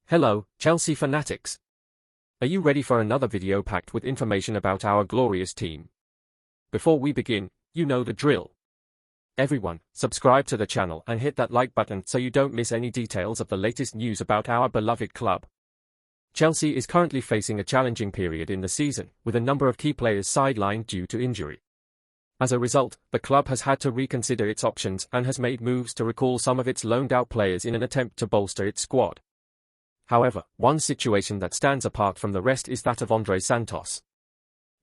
Hello, Chelsea fanatics. Are you ready for another video packed with information about our glorious team? Before we begin, you know the drill. Everyone, subscribe to the channel and hit that like button so you don't miss any details of the latest news about our beloved club. Chelsea is currently facing a challenging period in the season, with a number of key players sidelined due to injury. As a result, the club has had to reconsider its options and has made moves to recall some of its loaned-out players in an attempt to bolster its squad. However, one situation that stands apart from the rest is that of Andrés Santos.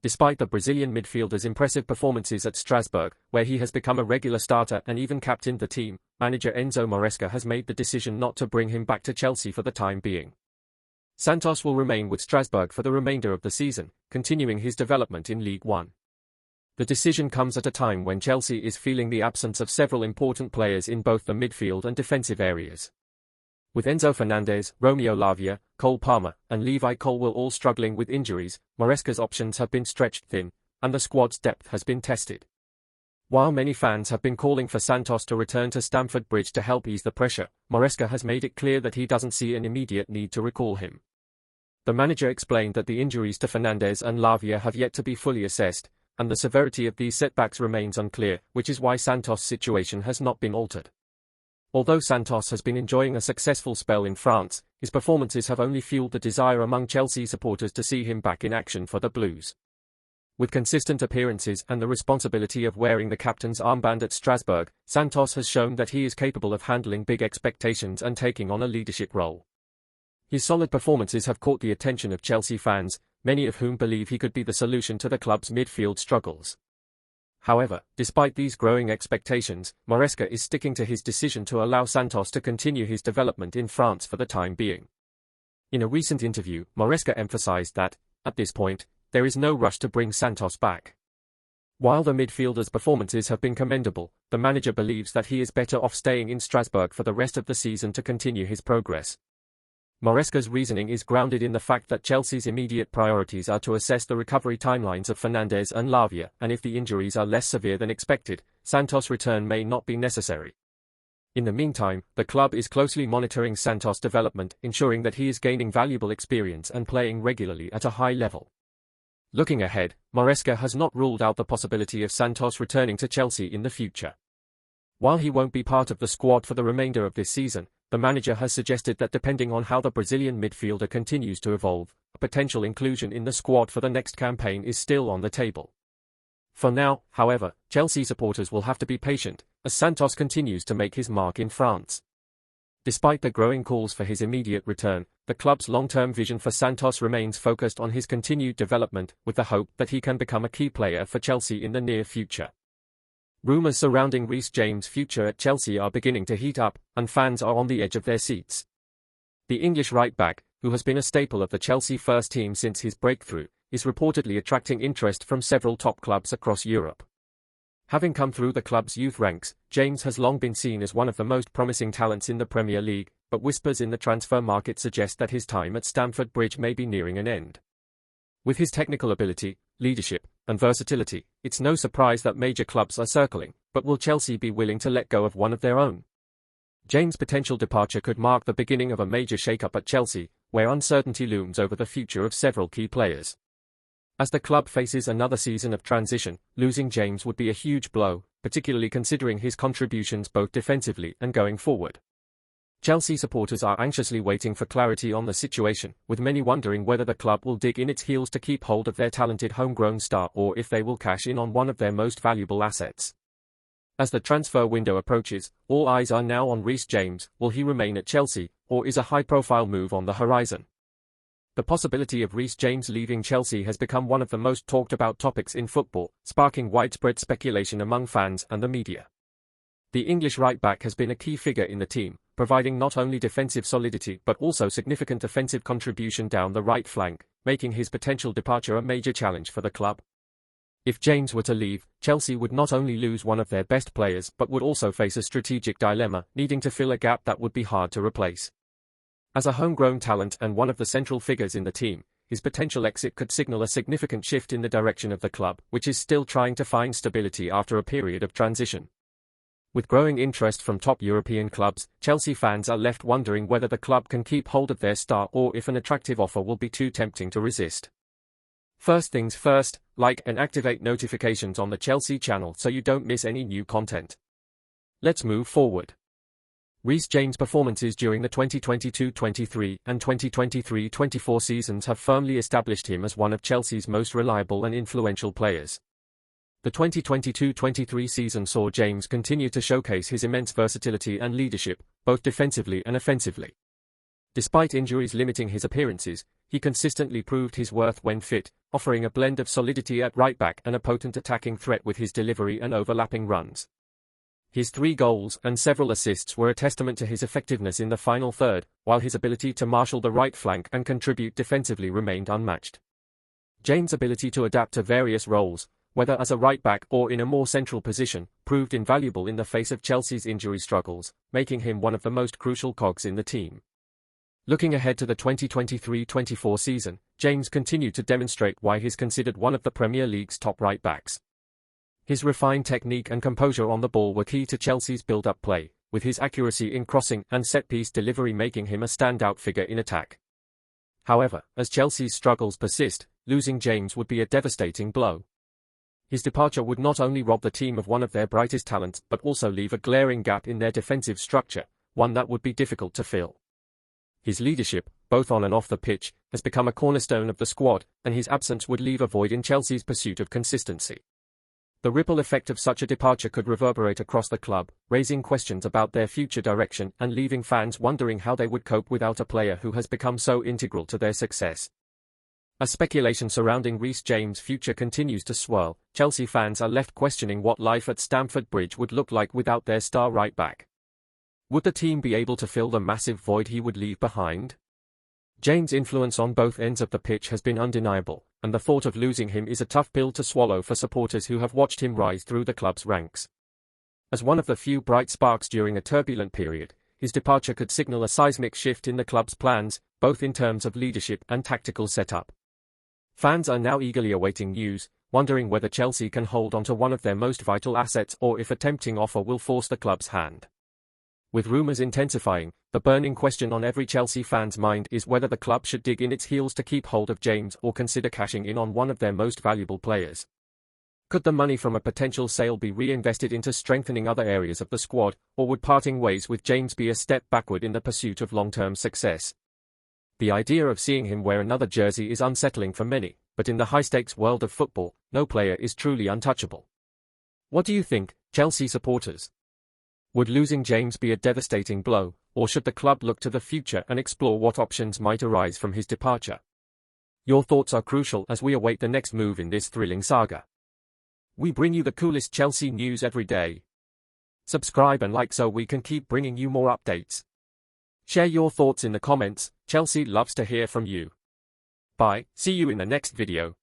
Despite the Brazilian midfielder's impressive performances at Strasbourg, where he has become a regular starter and even captained the team, manager Enzo Maresca has made the decision not to bring him back to Chelsea for the time being. Santos will remain with Strasbourg for the remainder of the season, continuing his development in League One. The decision comes at a time when Chelsea is feeling the absence of several important players in both the midfield and defensive areas. With Enzo Fernandez, Romeo Lavia, Cole Palmer, and Levi Colwill all struggling with injuries, Maresca's options have been stretched thin, and the squad's depth has been tested. While many fans have been calling for Santos to return to Stamford Bridge to help ease the pressure, Maresca has made it clear that he doesn't see an immediate need to recall him. The manager explained that the injuries to Fernandez and Lavia have yet to be fully assessed, and the severity of these setbacks remains unclear, which is why Santos' situation has not been altered. Although Santos has been enjoying a successful spell in France, his performances have only fueled the desire among Chelsea supporters to see him back in action for the Blues. With consistent appearances and the responsibility of wearing the captain's armband at Strasbourg, Santos has shown that he is capable of handling big expectations and taking on a leadership role. His solid performances have caught the attention of Chelsea fans, many of whom believe he could be the solution to the club's midfield struggles. However, despite these growing expectations, Maresca is sticking to his decision to allow Santos to continue his development in France for the time being. In a recent interview, Maresca emphasized that, at this point, there is no rush to bring Santos back. While the midfielder's performances have been commendable, the manager believes that he is better off staying in Strasbourg for the rest of the season to continue his progress. Maresca's reasoning is grounded in the fact that Chelsea's immediate priorities are to assess the recovery timelines of Fernandez and Lavia, and if the injuries are less severe than expected, Santos' return may not be necessary. In the meantime, the club is closely monitoring Santos' development, ensuring that he is gaining valuable experience and playing regularly at a high level. Looking ahead, Maresca has not ruled out the possibility of Santos returning to Chelsea in the future. While he won't be part of the squad for the remainder of this season, the manager has suggested that depending on how the Brazilian midfielder continues to evolve, a potential inclusion in the squad for the next campaign is still on the table. For now, however, Chelsea supporters will have to be patient, as Santos continues to make his mark in France. Despite the growing calls for his immediate return, the club's long-term vision for Santos remains focused on his continued development, with the hope that he can become a key player for Chelsea in the near future. Rumours surrounding Reece James' future at Chelsea are beginning to heat up, and fans are on the edge of their seats. The English right-back, who has been a staple of the Chelsea first team since his breakthrough, is reportedly attracting interest from several top clubs across Europe. Having come through the club's youth ranks, James has long been seen as one of the most promising talents in the Premier League, but whispers in the transfer market suggest that his time at Stamford Bridge may be nearing an end. With his technical ability, leadership, and versatility, it's no surprise that major clubs are circling, but will Chelsea be willing to let go of one of their own? James' potential departure could mark the beginning of a major shake-up at Chelsea, where uncertainty looms over the future of several key players. As the club faces another season of transition, losing James would be a huge blow, particularly considering his contributions both defensively and going forward. Chelsea supporters are anxiously waiting for clarity on the situation, with many wondering whether the club will dig in its heels to keep hold of their talented homegrown star or if they will cash in on one of their most valuable assets. As the transfer window approaches, all eyes are now on Reece James. Will he remain at Chelsea, or is a high-profile move on the horizon? The possibility of Reece James leaving Chelsea has become one of the most talked-about topics in football, sparking widespread speculation among fans and the media. The English right-back has been a key figure in the team, providing not only defensive solidity but also significant offensive contribution down the right flank, making his potential departure a major challenge for the club. If James were to leave, Chelsea would not only lose one of their best players but would also face a strategic dilemma, needing to fill a gap that would be hard to replace. As a homegrown talent and one of the central figures in the team, his potential exit could signal a significant shift in the direction of the club, which is still trying to find stability after a period of transition. With growing interest from top European clubs, Chelsea fans are left wondering whether the club can keep hold of their star or if an attractive offer will be too tempting to resist. First things first, like and activate notifications on the Chelsea channel so you don't miss any new content. Let's move forward. Reece James' performances during the 2022-23 and 2023-24 seasons have firmly established him as one of Chelsea's most reliable and influential players. The 2022-23 season saw James continue to showcase his immense versatility and leadership, both defensively and offensively. Despite injuries limiting his appearances, he consistently proved his worth when fit, offering a blend of solidity at right back and a potent attacking threat with his delivery and overlapping runs. His 3 goals and several assists were a testament to his effectiveness in the final third, while his ability to marshal the right flank and contribute defensively remained unmatched. James' ability to adapt to various roles, whether as a right-back or in a more central position, proved invaluable in the face of Chelsea's injury struggles, making him one of the most crucial cogs in the team. Looking ahead to the 2023-24 season, James continued to demonstrate why he's considered one of the Premier League's top right-backs. His refined technique and composure on the ball were key to Chelsea's build-up play, with his accuracy in crossing and set-piece delivery making him a standout figure in attack. However, as Chelsea's struggles persist, losing James would be a devastating blow. His departure would not only rob the team of one of their brightest talents but also leave a glaring gap in their defensive structure, one that would be difficult to fill. His leadership, both on and off the pitch, has become a cornerstone of the squad, and his absence would leave a void in Chelsea's pursuit of consistency. The ripple effect of such a departure could reverberate across the club, raising questions about their future direction and leaving fans wondering how they would cope without a player who has become so integral to their success. As speculation surrounding Reece James' future continues to swirl, Chelsea fans are left questioning what life at Stamford Bridge would look like without their star right-back. Would the team be able to fill the massive void he would leave behind? James' influence on both ends of the pitch has been undeniable, and the thought of losing him is a tough pill to swallow for supporters who have watched him rise through the club's ranks. As one of the few bright sparks during a turbulent period, his departure could signal a seismic shift in the club's plans, both in terms of leadership and tactical setup. Fans are now eagerly awaiting news, wondering whether Chelsea can hold onto one of their most vital assets or if a tempting offer will force the club's hand. With rumours intensifying, the burning question on every Chelsea fan's mind is whether the club should dig in its heels to keep hold of James or consider cashing in on one of their most valuable players. Could the money from a potential sale be reinvested into strengthening other areas of the squad, or would parting ways with James be a step backward in the pursuit of long-term success? The idea of seeing him wear another jersey is unsettling for many, but in the high-stakes world of football, no player is truly untouchable. What do you think, Chelsea supporters? Would losing James be a devastating blow, or should the club look to the future and explore what options might arise from his departure? Your thoughts are crucial as we await the next move in this thrilling saga. We bring you the coolest Chelsea news every day. Subscribe and like so we can keep bringing you more updates. Share your thoughts in the comments, Chelsea loves to hear from you. Bye, see you in the next video.